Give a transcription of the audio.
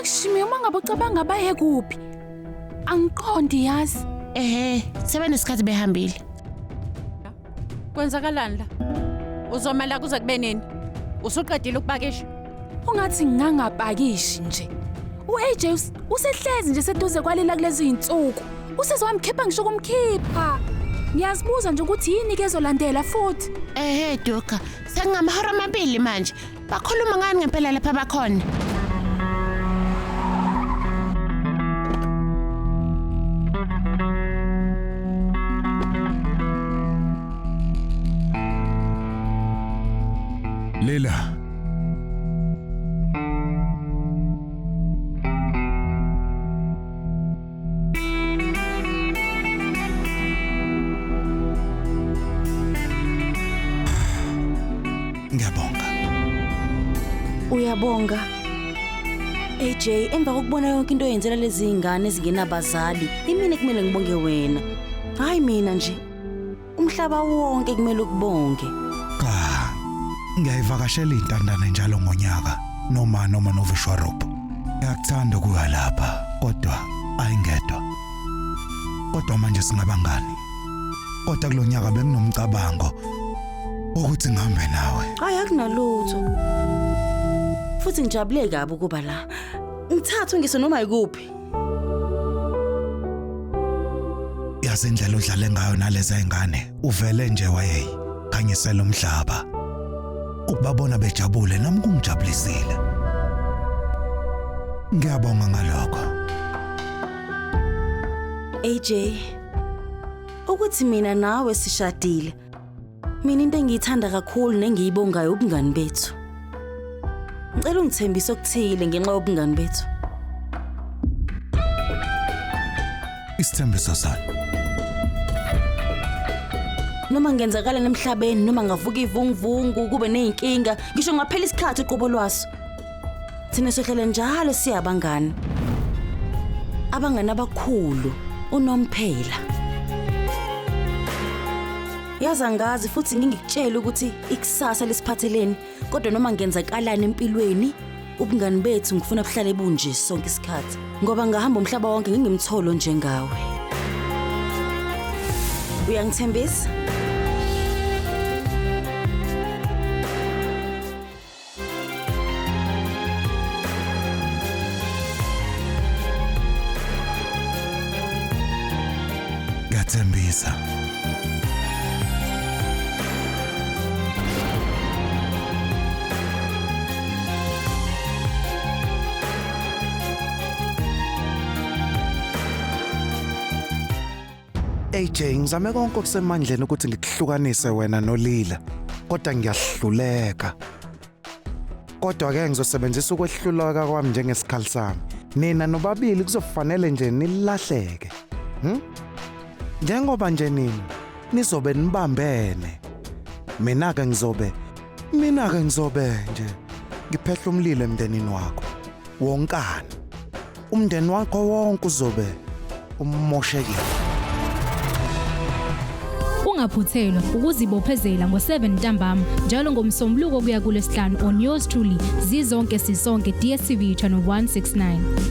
Akushimi uma ngabe ucabanga baye kuphi? Angiqondi yazi. Sebenesikhathi behambile. Kwenzakalani la? Uzomela kuze kube nini? Usuqedile ukupakisha? Ungathi ngingangapakishi nje. U-AJ usehlezi nje seduze kwalila kulezi zinsuku. Usizwe wamkhipha ngisho kumkhipha. Ngiyazibuza nje ukuthi yini ke ezolandela futhi. Duka, sengamahora amabili manje. Bakhuluma ngani ngempela lapha bakhona? Lela. Ngiyabonga. Uyabonga. AJ, emva kokubona yonke into oyenzela lezi zingane ezingenabazali, imini kumele ngibonge wena. Hayi mina nje. Umhlaba wonke kumele ukubonge. Cha. Ngiyayivakashela intandane njalo ngonyaka noma novishwarup. Ngiyakuthanda ukuya lapha kodwa ayingedwa. Kodwa manje singabangani. Kodwa kulonyaka benginomcabango ukuthi ngihambe nawe. Hayi akunalutho. Futhi ngijabule kabi ukuba la. Ngithatha ngise noma yikuphi. Yazi indlela odlale ngayo nalezi zingane uvele nje wayeyikhanyisela umhlaba. Ukubabona bejabule nami kungijabulisile. Ngiyabonga ngalokho. AJ, ukuthi mina nawe sishadile. Mina into engiyithanda kakhulu nengiyibongayo ubungani bethu. Ngicela ungithembise okuthile ngenxa yobungani bethu. Isithembiso sani? Noma ngenzakala nemhlabeni noma ngavuka ivunguvungu kube nezinkinga, ngisho ngaphela isikhathi uqobo lwaso. Thina sohlele njalo siyabangani. Abangani abakhulu, unomphela. Yazi angazi futhi ngingikutshela ukuthi ikusasa lesiphatheleni, kodwa noma ngenzakalani empilweni, ubungani bethu ngifuna buhlale bunje sonke isikhathi. Ngoba ngahamba umhlaba wonke ngingimtholo njengawe. Uyangithembisa? Ngiyathembisa. AJ, ngizame konke okusemandleni ukuthi ngikuhlukanise wena noLila, kodwa ngiyahluleka. Kodwa ke ngizosebenzisa ukwehluleka kwami njengesikhali sami. Nina nobabili kuzofanele nje nilahleke. Njengoba nje nini nizobe nibambene. Mina ke ngizobe nje ngiphehla umlilo emndenini wakho. Wonkana. Umndeni wakho wonke uzobe umoshekile. Ungaphuthelwa ukuzibophezela ngo7 ntambama njalo ngomsombuluko kuya kuLwesihlanu on yours truly zizonke sisonke DStv channel 169.